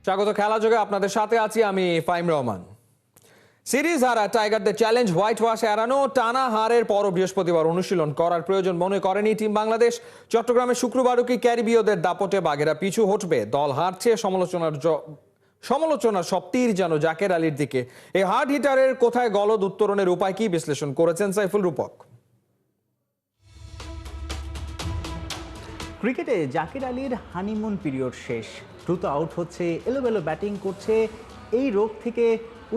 স্বাগত খেলা যোগে আপনাদের সাথে আছি আমি ফাইম রহমান। সিরিজ হারা টাইগারদের চ্যালেঞ্জ হোয়াইট ওয়াশ এড়ানো টানা হারের পরও বৃহস্পতিবার অনুশীলন করার প্রয়োজন মনে করেনি টিম বাংলাদেশ। চট্টগ্রামে শুক্রবারও কি ক্যারিবীয়দের দাপটে বাঘেরা পিছু হটবে? দল হারছে, সমালোচনার সব তীর যেন জাকের আলীর দিকে। এই হার্ড হিটারের কোথায় গলদ, উত্তরণের উপায় কি, বিশ্লেষণ করেছেন সাইফুল রূপক। ক্রিকেটে জাকের আলীর হানিমুন পিরিয়ড শেষ। দ্রুত আউট হচ্ছে, এলোমেলো ব্যাটিং করছে। এই রোগ থেকে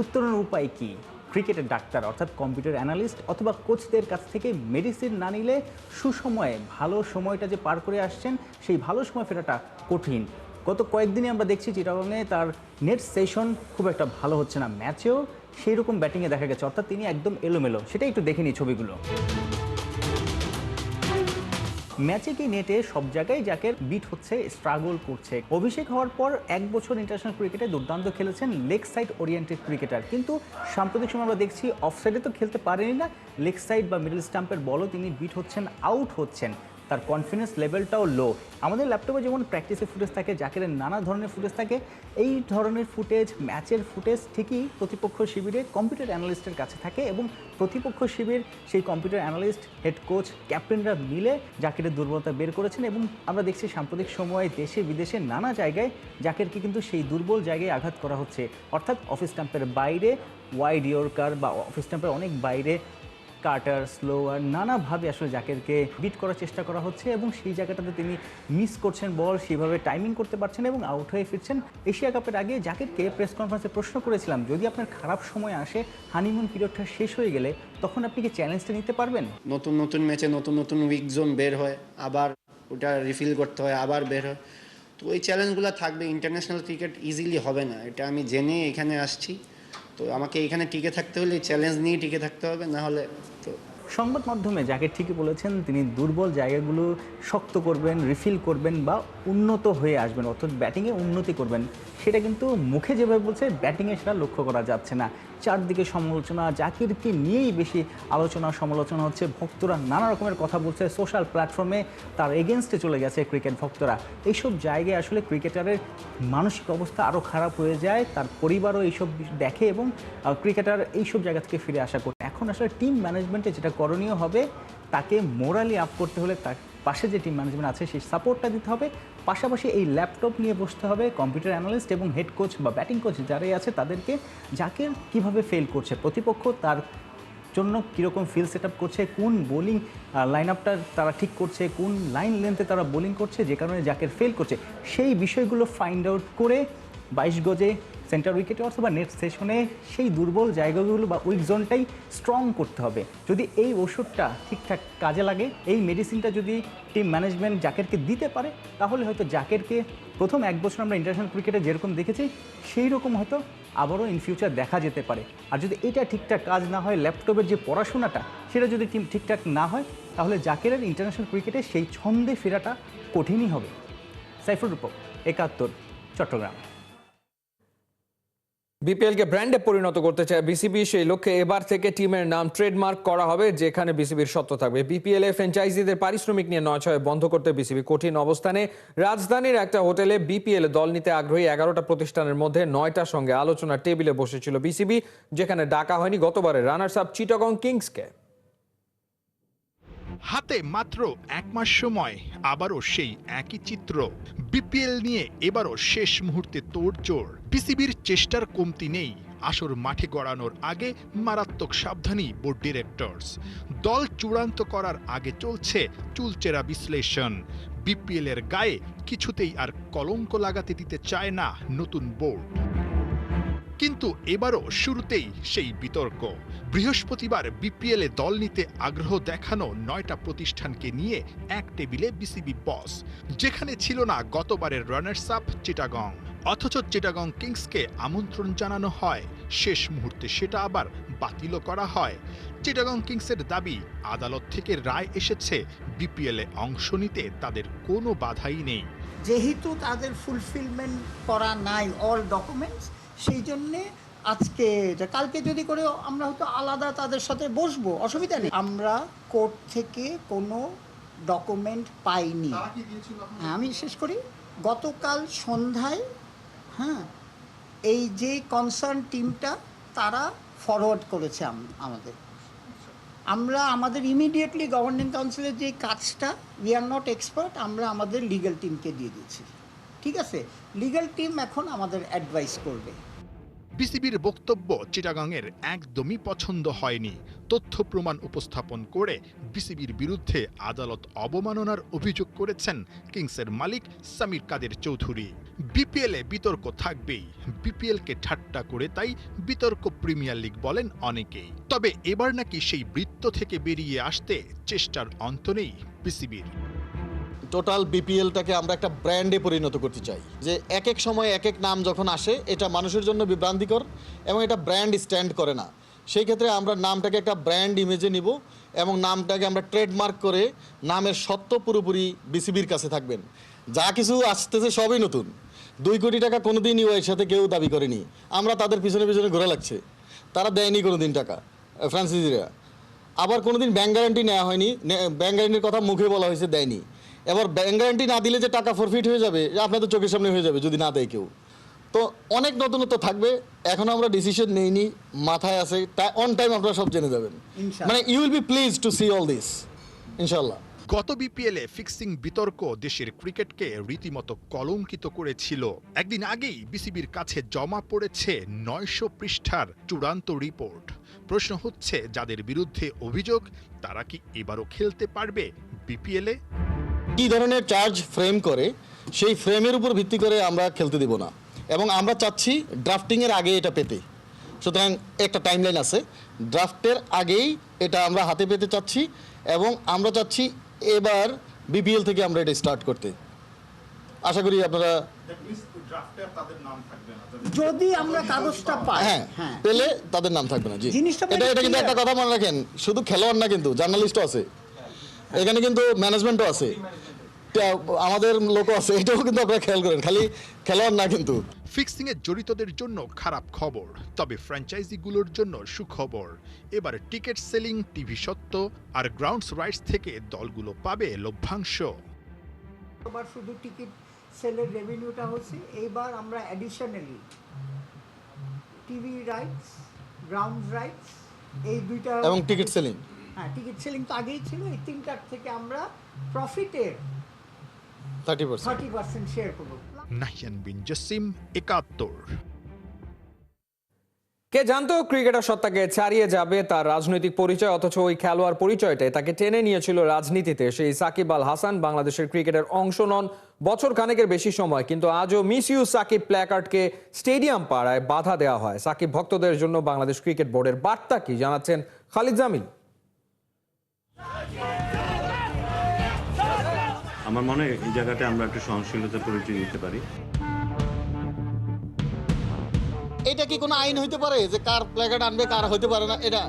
উত্তরণের উপায় কি? ক্রিকেটের ডাক্তার অর্থাৎ কম্পিউটার অ্যানালিস্ট অথবা কোচদের কাছ থেকে মেডিসিন না নিলে সুসময়ে ভালো সময়টা যে পার করে আসছেন সেই ভালো সময় ফেরাটা কঠিন। গত কয়েকদিনে আমরা দেখছি চিটাগংয়ে তার নেট সেশন খুব একটা ভালো হচ্ছে না, ম্যাচেও সেই রকম ব্যাটিংয়ে দেখা গেছে, অর্থাৎ তিনি একদম এলোমেলো। সেটাই একটু দেখে নিই ছবিগুলো। ম্যাচে কি নেটে সব জায়গায় জাকের বিট হচ্ছে, স্ট্রাগল করছে। অভিষেক হওয়ার পর 1 বছর ইন্টারন্যাশনাল ক্রিকেটে দুর্দান্ত খেলেছেন, লেগ সাইড ওরিয়েন্টেড ক্রিকেটার। কিন্তু সাম্প্রতিক সময় আমরা দেখছি অফসাইডে তো খেলতে পারেনি না, লেগ সাইড বা মিডল স্টাম্পের বলও তিনি বিট হচ্ছেন, আউট হচ্ছেন। তার কনফিডেন্স লেভেলটাও লো। আমাদের ল্যাপটপে যেমন প্র্যাকটিসের ফুটেজ থাকে, জাকেরের নানা ধরনের ফুটেজ থাকে, এই ধরনের ফুটেজ, ম্যাচের ফুটেজ ঠিকই প্রতিপক্ষ শিবিরে কম্পিউটার অ্যানালিস্টের কাছে থাকে এবং প্রতিপক্ষ শিবির সেই কম্পিউটার অ্যানালিস্ট, হেড কোচ, ক্যাপ্টেনরা মিলে জাকেরের দুর্বলতা বের করেছেন। এবং আমরা দেখছি সাম্প্রতিক সময়ে দেশে বিদেশে নানা জায়গায় জাকেরকে কিন্তু সেই দুর্বল জায়গায় আঘাত করা হচ্ছে, অর্থাৎ অফিস স্টাম্পের বাইরে ওয়াইড ইয়র্কার বা অফিস স্টাম্পের অনেক বাইরে কাটার, স্লোয়ার, নানাভাবে আসলে জাকেরকে বিট করার চেষ্টা করা হচ্ছে এবং সেই জায়গাটাতে তিনি মিস করছেন বল, সেইভাবে টাইমিং করতে পারছেন এবং আউট হয়ে ফিরছেন। এশিয়া কাপের আগে জাকেরকে প্রেস কনফারেন্সে প্রশ্ন করেছিলাম, যদি আপনার খারাপ সময় আসে, হানিমুন পিরিয়ডটা শেষ হয়ে গেলে, তখন আপনি কি চ্যালেঞ্জটা নিতে পারবেন? নতুন নতুন ম্যাচে নতুন নতুন উইক জোন বের হয়, আবার ওটা রিফিল করতে হয়, আবার বের হয়। তো ওই চ্যালেঞ্জগুলো থাকবে। ইন্টারন্যাশনাল ক্রিকেট ইজিলি হবে না, এটা আমি জেনে এখানে আসছি। তো আমাকে এখানে টিকে থাকতে হলে চ্যালেঞ্জ নিয়ে টিকে থাকতে হবে, না হলে তো। সংবাদ মাধ্যমে জাকের ঠিকই বলেছেন, তিনি দুর্বল জায়গাগুলো শক্ত করবেন, রিফিল করবেন বা উন্নত হয়ে আসবেন, অর্থাৎ ব্যাটিংয়ে উন্নতি করবেন। সেটা কিন্তু মুখে যেভাবে বলছে, ব্যাটিংয়ে সেটা লক্ষ্য করা যাচ্ছে না। চারদিকে সমালোচনা, জাকিরকে নিয়েই বেশি আলোচনা সমালোচনা হচ্ছে। ভক্তরা নানা রকমের কথা বলছে, সোশ্যাল প্ল্যাটফর্মে তার এগেনস্টে চলে গেছে ক্রিকেট ভক্তরা। এইসব জায়গায় আসলে ক্রিকেটারের মানসিক অবস্থা আরও খারাপ হয়ে যায়, তার পরিবারও এইসব দেখে এবং ক্রিকেটার এইসব জায়গা থেকে ফিরে আসা করে। এখন আসলে টিম ম্যানেজমেন্টে যেটা করণীয় হবে, তাকে মোরালি আপ করতে হলে তার পাশে যে টিম ম্যানেজমেন্ট আছে সেই সাপোর্টটা দিতে হবে। পাশাপাশি এই ল্যাপটপ নিয়ে বসতে হবে কম্পিউটার অ্যানালিস্ট এবং হেড কোচ বা ব্যাটিং কোচ যারাই আছে তাদেরকে, জাকের কীভাবে ফেল করছে, প্রতিপক্ষ তার জন্য কীরকম ফিল্ড সেট আপ করছে, কোন বোলিং লাইন আপটা তারা ঠিক করছে, কোন লাইন লেন্থে তারা বোলিং করছে যে কারণে জাকের ফেল করছে, সেই বিষয়গুলো ফাইন্ড আউট করে 22 গজে সেন্টার উইকেটে অথবা নেট সেশনে সেই দুর্বল জায়গাগুলো বা উইক জোনটাই স্ট্রং করতে হবে। যদি এই ওষুধটা ঠিকঠাক কাজে লাগে, এই মেডিসিনটা যদি টিম ম্যানেজমেন্ট জাকেরকে দিতে পারে, তাহলে হয়তো জাকেরকে প্রথম 1 বছর আমরা ইন্টারন্যাশনাল ক্রিকেটে যেরকম দেখেছি সেই রকম হয়তো আবারও ইন ফিউচার দেখা যেতে পারে। আর যদি এটা ঠিকঠাক কাজ না হয়, ল্যাপটপের যে পড়াশোনাটা সেটা যদি ঠিকঠাক না হয়, তাহলে জাকেরের ইন্টারন্যাশনাল ক্রিকেটে সেই ছন্দে ফেরাটা কঠিনই হবে। সাইফুল রূপক, 71, চট্টগ্রাম। বিপিএল কে ব্র্যান্ডে পরিণত করতে চায় বিসিবি। সেই লক্ষ্যে এবার থেকে টিমের নাম ট্রেডমার্ক করা হবে, যেখানে বিসিবির সত্ত্ব থাকবে। বিপিএল এ ফ্র্যাঞ্চাইজিদের পারিশ্রমিক নিয়ে 9-6 বন্ধ করতে বিসিবি কঠিন অবস্থানে। রাজধানীর একটা হোটেলে বিপিএল এ দল নিতে আগ্রহী 11টা প্রতিষ্ঠানের মধ্যে 9টার সঙ্গে আলোচনার টেবিলে বসেছিল বিসিবি, যেখানে ডাকা হয়নি গতবারের রানার্স আপ চিটাগং কিংসকে। হাতে মাত্র 1 মাস সময়, আবারও সেই একই চিত্র। বিপিএল নিয়ে এবারও শেষ মুহূর্তে তোড়জোড়। বিসিবির চেষ্টার কমতি নেই আসর মাঠে গড়ানোর আগে মারাত্মক সাবধানী বোর্ড ডিরেক্টরস। দল চূড়ান্ত করার আগে চলছে চুলচেরা বিশ্লেষণ। বিপিএল এর গায়ে কিছুতেই আর কলঙ্ক লাগাতে দিতে চায় না নতুন বোর্ড। কিন্তু এবারও শুরুতেই সেই বিতর্ক। বৃহস্পতিবার বিপিএলে দল নিতে আগ্রহ দেখানো 9টা প্রতিষ্ঠানকে নিয়ে এক টেবিলে বিসিবি বস, যেখানে ছিল না গতবারের রানার্স আপ চিটাগং। অথচ চিটাগং কিংসকে আমন্ত্রণ জানানো হয়, শেষ মুহূর্তে সেটা আবার বাতিলও করা হয়। চিটাগং কিংসের দাবি, আদালত থেকে রায় এসেছে, বিপিএলে অংশ নিতে তাদের কোনো বাধাই নেই। যেহেতু তাদের ফুলফিলমেন্ট করা নাই অল ডকুমেন্টস, সেই জন্যে আজকে কালকে যদি করে আমরা হয়তো আলাদা তাদের সাথে বসবো, অসুবিধা নেই। আমরা কোর্ট থেকে কোনো ডকুমেন্ট পাইনি। হ্যাঁ, আমি শেষ করি। গতকাল সন্ধ্যায় হ্যাঁ, এই যে কনসার্ন টিমটা তারা ফরওয়ার্ড করেছে আমাদের। আমরা আমাদের ইমিডিয়েটলি গভর্নিং কাউন্সিলের যে কাজটা, উই আর নট এক্সপার্ট, আমরা আমাদের লিগ্যাল টিমকে দিয়ে দিয়েছি। ঠিক আছে, লিগ্যাল টিম এখন আমাদের অ্যাডভাইস করবে। বিসিবির বক্তব্য চিটাগাংয়ের একদমই পছন্দ হয়নি। তথ্য প্রমাণ উপস্থাপন করে বিসিবির বিরুদ্ধে আদালত অবমাননার অভিযোগ করেছেন কিংসের মালিক সামির কাদের চৌধুরী। বিপিএলে বিতর্ক থাকবেই, বিপিএলকে ঠাট্টা করে তাই বিতর্ক প্রিমিয়ার লিগ বলেন অনেকেই। তবে এবার নাকি সেই বৃত্ত থেকে বেরিয়ে আসতে চেষ্টার অন্ত নেই বিসিবির। টোটাল বিপিএলটাকে আমরা একটা ব্র্যান্ডে পরিণত করতে চাই, যে এক এক সময় এক এক নাম যখন আসে এটা মানুষের জন্য বিভ্রান্তিকর এবং এটা ব্র্যান্ড স্ট্যান্ড করে না। সেই ক্ষেত্রে আমরা নামটাকে একটা ব্র্যান্ড ইমেজে নিব এবং নামটাকে আমরা ট্রেডমার্ক করে নামের সত্ত্ব পুরোপুরি বিসিবির কাছে থাকবেন। যা কিছু আসতেছে সবই নতুন। 2 কোটি টাকা কোনোদিন ইউআইয়ের সাথে কেউ দাবি করেনি, আমরা তাদের পিছনে পিছনে ঘোরা লাগছে। তারা দেয়নি কোনোদিন টাকা, ফ্রান্সিসিরা। আবার কোনোদিন ব্যাংক গ্যারান্টি নেওয়া হয়নি, ব্যাংক গ্যারান্টির কথা মুখে বলা হয়েছে, দেয়নি। এবার ব্যাংক গ্যারান্টি না দিলে যে টাকা ফরফিট হয়ে যাবে, আপনাদের চোখের সামনে হয়ে যাবে যদি না দেয় কেউ। তো অনেক নতুনত্ব থাকবে, এখন আমরা ডিসিশন নেইনি, মাথায় আছে, অন টাইম আপনারা সব জেনে যাবেন। মানে you will be please to see all this ইনশাল্লাহ। গত বিপিএলে ফিক্সিং বিতর্ক দেশের ক্রিকেটকে রীতিমতো কলঙ্কিত করেছিল। একদিন আগেই বিসিবির কাছে জমা পড়েছে 900 পৃষ্ঠার চূড়ান্ত রিপোর্ট। প্রশ্ন হচ্ছে, যাদের বিরুদ্ধে অভিযোগ তারা কি এবারও খেলতে পারবে বিপিএলে? কী ধরনের চার্জ ফ্রেম করে সেই ফ্রেমের উপর ভিত্তি করে আমরা খেলতে দেব না, এবং আমরা চাচ্ছি ড্রাফটিংয়ের আগে এটা পেতে। সুতরাং একটা টাইমলাইন আছে, ড্রাফটের আগেই এটা আমরা হাতে পেতে চাচ্ছি, এবং আমরা চাচ্ছি এবার বিপিএল থেকে আমরা এটা স্টার্ট করতে। আশা করি আপনারা, যদি আমরা কাগজটা পাই, হ্যাঁ পেলে তাদের নাম থাকবে না। জি, জিনিসটা এটা কিন্তু একটা কথা মনে রাখেন, শুধু খেলোয়াড় না কিন্তু জার্নালিস্টও আছে এখানে, কিন্তু ম্যানেজমেন্টও আছে, আমাদের লোকও আছে, এটাও কিন্তু আপনারা খেয়াল করেন, খালি খেলোয়াড় না কিন্তু। ফিক্সিংয়ে জড়িতদের জন্য খারাপ খবর, তবে ফ্র্যাঞ্চাইজিগুলোর জন্য সুখবর। এবার টিকিট সেলিং, টিভি সত্ত্ব আর গ্রাউন্ডস রাইটস থেকে দলগুলো পাবে লভ্যাংশ। এবার শুধু টিকিট সেলের রেভিনিউটা হচ্ছে, এইবার আমরা additionally TV rights, ground rights, এই দুইটা এবং টিকিট সেলিং, হ্যাঁ টিকিট সেলিং তো আগেই ছিল, এই তিনটার থেকে আমরা প্রফিটের 30% শেয়ার করব। নাহিয়ান বিন জসিম, ৭১। কে জানতো ক্রিকেটার সত্তাকে ছাড়িয়ে যাবে তার রাজনৈতিক পরিচয়, অথচ ওই খেলোয়াড় পরিচয়টাই তাকে টেনে নিয়েছিল রাজনীতিতে। সেই সাকিব আল হাসান বাংলাদেশের ক্রিকেটের অংশ নন বছর খানেকের বেশি সময়, কিন্তু আজও মিস ইউ সাকিব প্ল্যাকার্ডকে স্টেডিয়াম পাড়ায় বাধা দেওয়া হয়। সাকিব ভক্তদের জন্য বাংলাদেশ ক্রিকেট বোর্ডের বার্তা কি, জানাচ্ছেন খালিদ জামিল। আমার মনে হয় এই জায়গাতে আমরা একটু সহনশীলতার পরিচয় দিতে পারি। এটা কি কোনো আইন হইতে পারে যে কার প্ল্যাকার্ড আনবে কার হইতে পারে না? এটা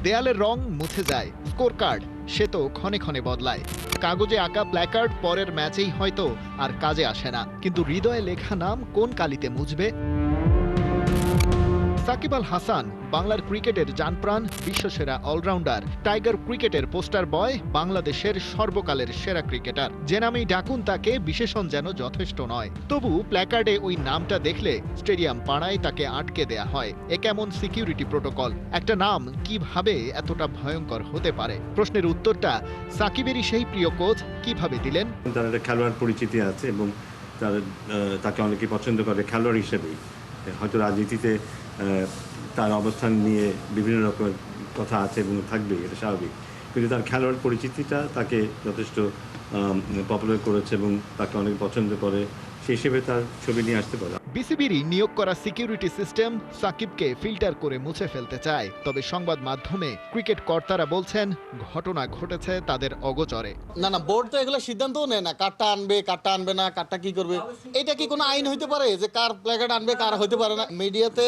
দেয়ালের রং মুছে যায়, স্কোর কার্ড সে তো ক্ষণে ক্ষণে বদলায়। কাগজে আঁকা প্ল্যাকার্ড পরের ম্যাচেই হয়তো আর কাজে আসে না, কিন্তু হৃদয়ে লেখা নাম কোন কালিতে মুছবে? সাকিব আল হাসান বাংলার ক্রিকেটের জানপ্রাণ, বিশ্বসেরা অলরাউন্ডার, টাইগার ক্রিকেটের পোস্টার বয়, বাংলাদেশের সর্বকালের সেরা ক্রিকেটার। যে নামেই ডাকুন তাকে, বিশেষণ যেন যথেষ্ট নয়। তবু প্ল্যাকার্ডে ওই নামটা দেখলে স্টেডিয়াম পাড়ায় তাকে আটকে দেয়া হয়। এ কেমন সিকিউরিটি প্রোটোকল? একটা নাম কিভাবে এতটা ভয়ঙ্কর হতে পারে? প্রশ্নের উত্তরটা সাকিবেরই সেই প্রিয় কোচ কিভাবে দিলেন। তার একটা খেলোয়াড় পরিচিতি আছে এবং তাকে অনেকে পছন্দ করে খেলোয়াড় হিসেবেই। হয়তো রাজনীতিতে তার অবস্থান নিয়ে বিভিন্ন রকমের কথা আছে এবং থাকবে, এটা স্বাভাবিক, কিন্তু তার খেলোয়াড় পরিচিতিটা তাকে যথেষ্ট পপুলার করেছে এবং তাকে অনেক পছন্দ করে, সেই হিসেবে তার ছবি নিয়ে আসতে পারে। বিসিবিরই নিয়োগ করা সিকিউরিটি সিস্টেম সাকিবকে ফিল্টার করে মুছে ফেলতে চায়, তবে সংবাদ মাধ্যমে ক্রিকেট কর্তারা বলছেন ঘটনা ঘটেছে তাদের অগোচরে। না, বোর্ড তো এগুলো সিদ্ধান্তও নেয় না, কারটা আনবে কারটা আনবে না, কারটা কি করবে। এটা কি কোনো আইন হইতে পারে যে কার প্ল্যাকার্ড আনবে কার হইতে পারে না? মিডিয়াতে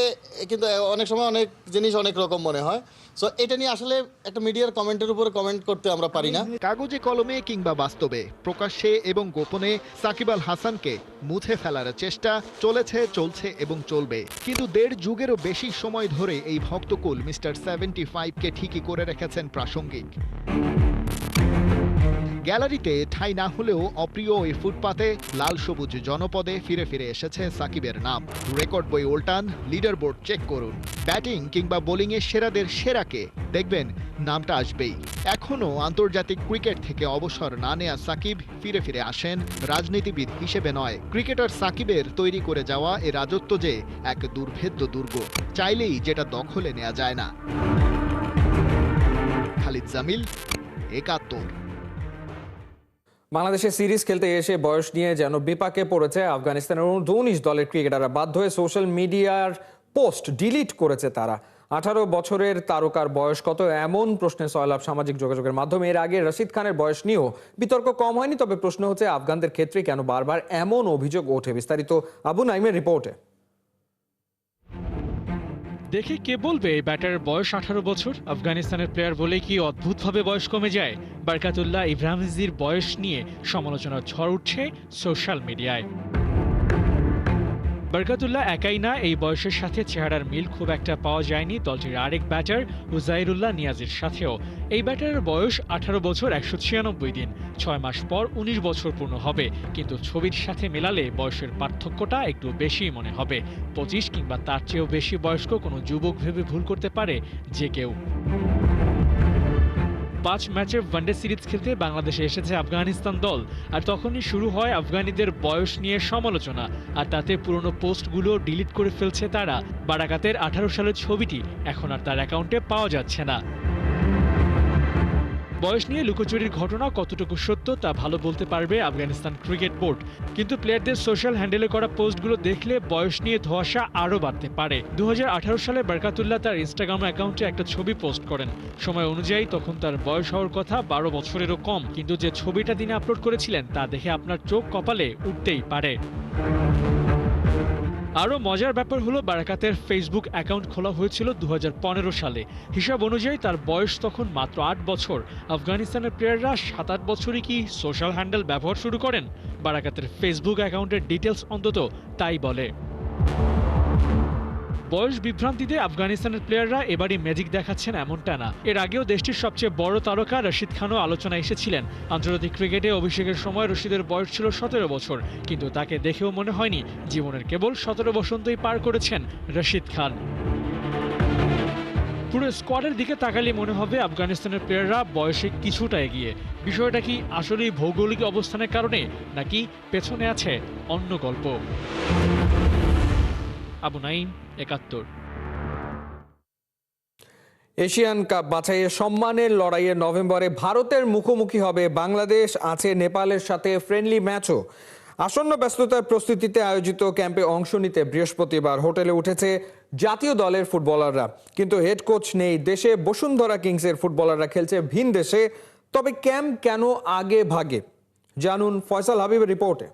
কিন্তু অনেক সময় অনেক জিনিস অনেক রকম মনে হয়, সো এটা নিয়ে আসলে একটা মিডিয়ার কমেন্টের উপরে কমেন্ট করতে আমরা পারি না। কাগজে কলমে কিংবা বাস্তবে, প্রকাশ্যে এবং গোপনে সাকিব আল হাসানকে মুছে ফেলার চেষ্টা চলেছে, চলছে এবং চলবে। কিন্তু ১.৫ যুগেরও বেশি সময় ধরে এই ভক্তকুল মিস্টার 75কে ঠিকই করে রেখেছেন প্রাসঙ্গিক। গ্যালারিতে ঠাঁই না হলেও অপ্রিয় এই ফুটপাতে লাল সবুজ জনপদে ফিরে ফিরে এসেছে সাকিবের নাম। রেকর্ড বই উল্টান, লিডার বোর্ড চেক করুন, ব্যাটিং কিংবা বোলিংয়ে সেরাদের সেরাকে দেখবেন নামটা আসবেই। এখনও আন্তর্জাতিক ক্রিকেট থেকে অবসর না নেয়া সাকিব ফিরে ফিরে আসেন রাজনীতিবিদ হিসেবে নয়। ক্রিকেটার সাকিবের তৈরি করে যাওয়া এ রাজত্ব যে এক দুর্ভেদ্য দুর্গ, চাইলেই যেটা দখলে নেওয়া যায় না। খালিদ জামিল, ৭১। বাংলাদেশে সিরিজ খেলতে এসে বয়স নিয়ে যেন বিপাকে পড়েছে আফগানিস্তানের অনূর্ধ্ব-19 দলের ক্রিকেটাররা। বাধ্য হয়ে সোশ্যাল মিডিয়ার পোস্ট ডিলিট করেছে তারা। 18 বছরের তারকার বয়স কত, এমন প্রশ্নে সয়লাভ সামাজিক যোগাযোগের মাধ্যমে। এর আগে রশিদ খানের বয়স নিয়েও বিতর্ক কম হয়নি, তবে প্রশ্ন হচ্ছে আফগানদের ক্ষেত্রে কেন বারবার এমন অভিযোগ ওঠে। বিস্তারিত আবু নাইমের রিপোর্টে। দেখে কে বলবে এই ব্যাটারের বয়স 18 বছর? আফগানিস্তানের প্লেয়ার বলে কি অদ্ভুতভাবে বয়স কমে যায়? বারকাতুল্লাহ ইব্রাহিমজির বয়স নিয়ে সমালোচনার ঝড় উঠছে সোশ্যাল মিডিয়ায়। বারকাতুল্লাহ একাই না, এই বয়সের সাথে চেহারার মিল খুব একটা পাওয়া যায়নি দলটির আরেক ব্যাটার উজাইরুল্লাহ নিয়াজের সাথেও। এই ব্যাটারের বয়স 18 বছর 196 দিন, 6 মাস পর 19 বছর পূর্ণ হবে। কিন্তু ছবির সাথে মেলালে বয়সের পার্থক্যটা একটু বেশি মনে হবে। 25 কিংবা তার চেয়েও বেশি বয়স্ক কোনো যুবক ভেবে ভুল করতে পারে যে কেউ। 5 ম্যাচের ওয়ানডে সিরিজ খেলতে বাংলাদেশে এসেছে আফগানিস্তান দল, আর তখনই শুরু হয় আফগানিদের বয়স নিয়ে সমালোচনা। আর তাতে পুরনো পোস্টগুলো ডিলিট করে ফেলছে তারা। বারাকাতের 18 সালের ছবিটি এখন আর তার অ্যাকাউন্টে পাওয়া যাচ্ছে না। বয়স নিয়ে লুকোচুরির ঘটনা কতটুকু সত্য তা ভালো বলতে পারবে আফগানিস্তান ক্রিকেট বোর্ড, কিন্তু প্লেয়ারদের সোশ্যাল হ্যান্ডেলে করা পোস্টগুলো দেখলে বয়স নিয়ে ধোঁয়াশা আরও বাড়তে পারে। 2018 সালে বারকাতুল্লাহ তার ইনস্টাগ্রাম অ্যাকাউন্টে একটা ছবি পোস্ট করেন। সময় অনুযায়ী তখন তার বয়স হওয়ার কথা 12 বছরেরও কম, কিন্তু যে ছবিটা তিনি আপলোড করেছিলেন তা দেখে আপনার চোখ কপালে উঠতেই পারে। আরও মজার ব্যাপার হলো, বারাকাতের ফেসবুক অ্যাকাউন্ট খোলা হয়েছিল 2015 সালে। হিসাব অনুযায়ী তার বয়স তখন মাত্র 8 বছর। আফগানিস্তানের প্লেয়াররা 7-8 বছরই কি সোশ্যাল হ্যান্ডেল ব্যবহার শুরু করেন? বারাকাতের ফেসবুক অ্যাকাউন্টের ডিটেলস অন্তত তাই বলে। বয়স বিভ্রান্তিতে আফগানিস্তানের প্লেয়াররা এবারই ম্যাজিক দেখাচ্ছেন এমনটা না। এর আগেও দেশটির সবচেয়ে বড় তারকা রশিদ খানও আলোচনায় এসেছিলেন। আন্তর্জাতিক ক্রিকেটে অভিষেকের সময় রশিদের বয়স ছিল 17 বছর, কিন্তু তাকে দেখেও মনে হয়নি জীবনের কেবল 17 বসন্তই পার করেছেন রশিদ খান। পুরো স্কোয়াডের দিকে তাকালে মনে হবে আফগানিস্তানের প্লেয়াররা বয়সে কিছুটা এগিয়ে। বিষয়টা কি আসলেই ভৌগোলিক অবস্থানের কারণে, নাকি পেছনে আছে অন্য গল্প? আবু নাইম, ৭১। এশিয়ান কাপ বাছাইয়ের সম্মানের লড়াইয়ে নভেম্বরে ভারতের মুখোমুখি হবে বাংলাদেশ। আছে নেপালের সাথে ফ্রেন্ডলি ম্যাচও। আসন্ন ব্যস্ততার প্রস্তুতিতে আয়োজিত ক্যাম্পে অংশ নিতে বৃহস্পতিবার হোটেলে উঠেছে জাতীয় দলের ফুটবলাররা, কিন্তু হেড কোচ নেই দেশে। বসুন্ধরা কিংসের ফুটবলাররা খেলছে ভিন দেশে। তবে ক্যাম্প কেন আগে ভাগে, জানুন ফয়সাল হাবিবের রিপোর্টে।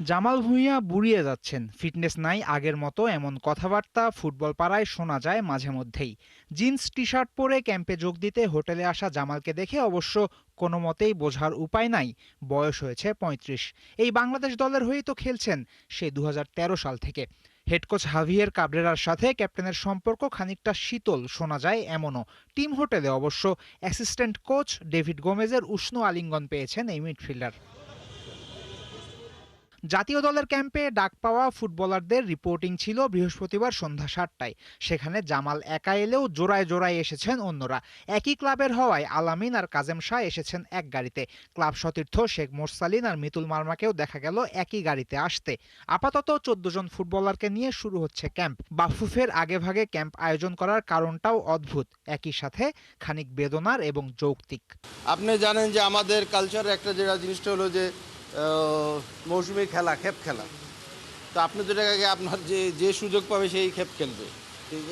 জামাল ভুঁইয়া বুড়িয়ে যাচ্ছেন, ফিটনেস নাই আগের মতো, এমন কথাবার্তা ফুটবল পাড়ায় শোনা যায় মাঝে মধ্যেই। জিন্স টি শার্ট পরে ক্যাম্পে যোগ দিতে হোটেলে আসা জামালকে দেখে অবশ্য কোনো মতেই বোঝার উপায় নাই বয়স হয়েছে ৩৫। এই বাংলাদেশ দলের হয়েই তো খেলছেন সে 2013 সাল থেকে। হেড কোচ হাভিয়ের কাবরেরার সাথে ক্যাপ্টেনের সম্পর্ক খানিকটা শীতল শোনা যায় এমনও। টিম হোটেলে অবশ্য অ্যাসিস্ট্যান্ট কোচ ডেভিড গোমেজের উষ্ণ আলিঙ্গন পেয়েছেন এই মিডফিল্ডার। জাতীয় দলের ক্যাম্পে ডাক পাওয়া ফুটবলারদের রিপোর্টিং ছিল বৃহস্পতিবার সন্ধ্যা 7টায়। সেখানে জামাল একা এলেও জোড়ায় জোড়ায় এসেছেন অন্যরা। একই ক্লাবের হওয়ায় আলামিন আর কাজেম শাহ এসেছেন এক গাড়িতে। ক্লাব সতীর্থ শেখ মোরসালিন আর মিতুল মার্মাকেও দেখা গেল একই গাড়িতে আসতে। আপাতত 14 জন ফুটবলারকে নিয়ে শুরু হচ্ছে ক্যাম্প। বাফুফের আগেভাগে ক্যাম্প আয়োজন করার কারণটাও অদ্ভুত, একই সাথে খানিক বেদনার এবং যৌক্তিক। আপনি জানেন যে আমাদের কালচারে একটা যেটা জিনিসটা হলো যে মৌসুমি খেলা, খেপ খেলা। তো আপনি তো এটাকে আপনার যে সুযোগ পাবে সেই খেপ খেলবে।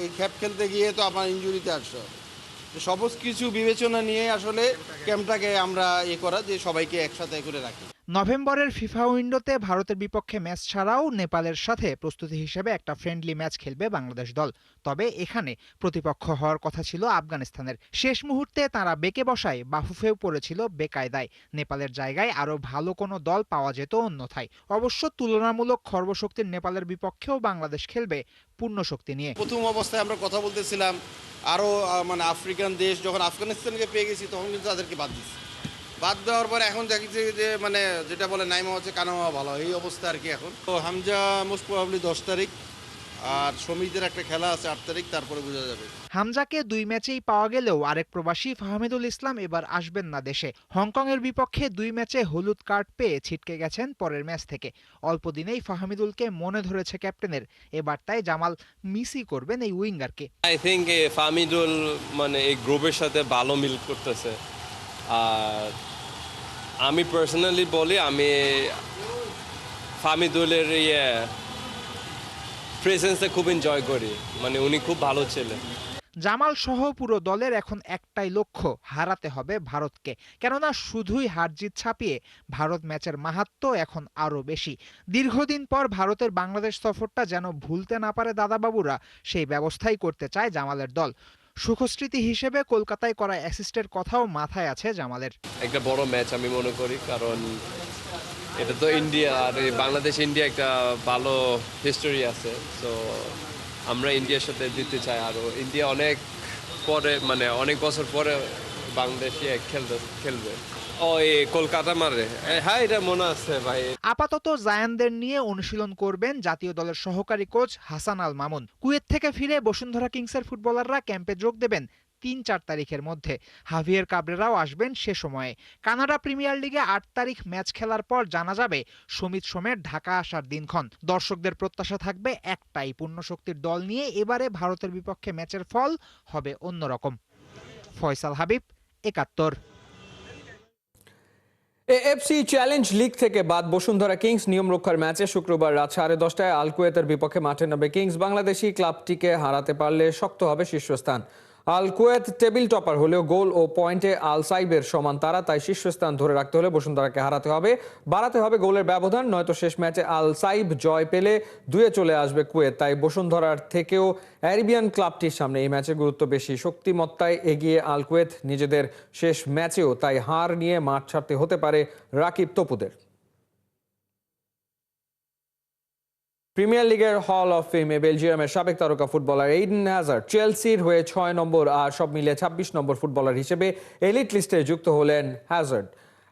এই খেপ খেলতে গিয়ে তো আমার ইনজুরিতে আসতে হবে। তো সমস্ত কিছু বিবেচনা নিয়ে আসলে ক্যাম্পটাকে আমরা করা, যে সবাইকে একসাথে করে রাখি। নভেম্বরের ফিফা উইন্ডোতে ভারতের বিপক্ষে ম্যাচ ছাড়াও নেপালের সাথে প্রস্তুতি হিসেবে একটা ফ্রেন্ডলি ম্যাচ খেলবে বাংলাদেশ দল। তবে এখানে প্রতিপক্ষ হওয়ার কথা ছিল আফগানিস্তানের। শেষ মুহূর্তে তারা বেঁকে বসায় বাফুফেও পড়েছিল বেকায়দায়। নেপালের জায়গায় আরও ভালো কোনো দল পাওয়া যেত অন্যথায়। অবশ্য তুলনামূলক খর্বশক্তির নেপালের বিপক্ষেও বাংলাদেশ খেলবে পূর্ণ শক্তি নিয়ে। প্রথম অবস্থায় আমরা কথা বলতেছিলাম আরও মানে আফ্রিকান দেশ, যখন আফগানিস্তানকে পেয়ে গেছি তখন কিন্তু তাদেরকে বাদ দিচ্ছি। বাদ দেওয়ার পরে এখন দেখছি যে মানে যেটা বলে নাইমা হচ্ছে কানামা ভালো, এই অবস্থা আর কি এখন। তো হামজা মোস্ট প্রবাবলি 10 তারিখ, আর সমিতির একটা খেলা আছে 8 তারিখ, তারপরে বোঝা যাবে। হামজাকে 2 ম্যাচেই পাওয়া গেলেও আরেক প্রবাসী ফাহমিদুল ইসলাম এবার আসবেন না দেশে। হংকংয়ের বিপক্ষে 2 ম্যাচে হলুদ কার্ড পেয়ে ছিটকে গেছেন পরের ম্যাচ থেকে। অল্প দিনেই ফাহমিদুলকে মনে ধরেছে ক্যাপ্টেনের, এবার তাই জামাল মিসই করবেন এই উইঙ্গারকে। আই থিঙ্ক ফাহমিদুল মানে এই গ্রুপের সাথে ভালো মিল করতেছে। আর আমি পার্সোনালি বলি, আমি ফাহমিদুলের প্রেজেন্সে খুব এনজয় করি, মানে উনি খুব ভালো ছেলে। জামাল সহ পুরো দলের এখন একটাই লক্ষ্য, হারাতে হবে ভারতকে। কেননা শুধুই হার জিত ছাপিয়ে ভারত ম্যাচের মাহাত্ম্য এখন আরও বেশি। দীর্ঘদিন পর ভারতের বাংলাদেশ সফরটা যেন ভুলতে না পারে দাদাবাবুরা, সেই ব্যবস্থাই করতে চায় জামালের দল। সুখস্মৃতি হিসেবে কলকাতায় করা অ্যাসিস্টের কথাও মাথায় আছে জামালের। একটা বড় ম্যাচ আমি মনে করি, কারণ এটা তো ইন্ডিয়া, আর বাংলাদেশ ইন্ডিয়া একটা ভালো হিস্টোরি আছে। তো আমরা ইন্ডিয়ার সাথে দিতে চাই, আরও ইন্ডিয়া অনেক পরে মানে অনেক বছর পরে বাংলাদেশে খেলবে। ও কলকাতা মারে, হ্যাঁ এটা মনে আছে ভাই। আপাতত জায়ানদের নিয়ে অনুশীলন করবেন জাতীয় দলের সহকারী কোচ হাসান আল মামুন। কুয়েত থেকে ফিরে বসুন্ধরা কিংসের ফুটবলাররা ক্যাম্পে যোগ দেবেন 3-4 তারিখের মধ্যে। হাভিয়ের কাবরেরাও আসবেন সে সময়ে। কানাডা প্রিমিয়ার লিগে 8 তারিখ ম্যাচ খেলার পর জানা যাবে সমিত সোমের ঢাকা আসার দিনক্ষণ। দর্শকদের প্রত্যাশা থাকবে একটাই, পূর্ণ শক্তির দল নিয়ে এবারে ভারতের বিপক্ষে ম্যাচের ফল হবে অন্যরকম। Faisal Habib, 71। AFC challenge league থেকে বাদ বসুন্ধরা কিংস। নিয়ম রক্ষার ম্যাচে শুক্রবার রাত 10:30টায় আল কুয়েতের বিপক্ষে মাঠে নামবে কিংস। বাংলাদেশি ক্লাবটিকে হারাতে পারলে শক্ত হবে শীর্ষস্থান। আল কুয়েত টেবিল টপার হলেও গোল ও পয়েন্টে আল সাইবের সমান তারা, তাই শীর্ষস্থান ধরে রাখতে হলে বসুন্ধরাকে হারাতে হবে, বাড়াতে হবে গোলের ব্যবধান, নয়তো শেষ ম্যাচে আল সাইব জয় পেলে 2-এ চলে আসবে কুয়েত। তাই বসুন্ধরার থেকেও অ্যারাবিয়ান ক্লাবটির সামনে এই ম্যাচের গুরুত্ব বেশি। শক্তিমত্তায় এগিয়ে আল কুয়েত নিজেদের শেষ ম্যাচেও, তাই হার নিয়ে মাঠ ছাড়তে হতে পারে রাকিব তপুদের। প্রিমিয়ার লিগের হল অফ ফেমে বেলজিয়ামের সাবেক তারকা ফুটবলার এইডেন হ্যাজার্ড চেলসির হয়ে 6 নম্বর আর সব মিলিয়ে 26 নম্বর ফুটবলার হিসেবে এলিট লিস্টে যুক্ত হলেন হ্যাজার্ড।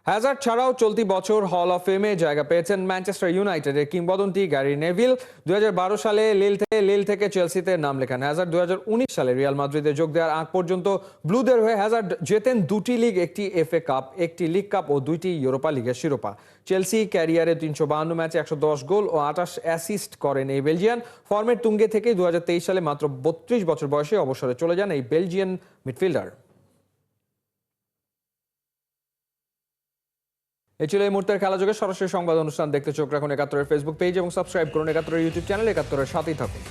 হ্যাজার্ড ছাড়াও চলতি বছর হল অফ ফেমে জায়গা পেয়েছেন ম্যানচেস্টার ইউনাইটেডের কিংবদন্তি গ্যারি নেভিল। 2012 সালে লিল থেকে চেলসিতে নাম লেখান হ্যাজার্ড। 2019 সালে রিয়াল মাদ্রিদে যোগ দেওয়ার আগ পর্যন্ত ব্লুদের হয়ে হ্যাজার্ড জেতেন 2টি লিগ, 1টি এফএ কাপ, 1টি লিগ কাপ ও 2টি ইউরোপা লিগের শিরোপা। চেলসি ক্যারিয়ারে 352 ম্যাচে 110 গোল ও 28 অ্যাসিস্ট করেন এই বেলজিয়ান। ফর্মের তুঙ্গে থেকে 2023 সালে মাত্র 32 বছর বয়সে অবসরে চলে যান এই বেলজিয়ান মিডফিল্ডার। এই ছিল এই মুহূর্তের খেলা যোগে সরাসরি সংবাদ অনুষ্ঠান দেখতে চোখ রাখুন 71-এর ফেসবুক পেজ এবং সাবস্ক্রাইব করুন 71-এর ইউটিউব চ্যানেল। 71-এর সাথেই থাকুন।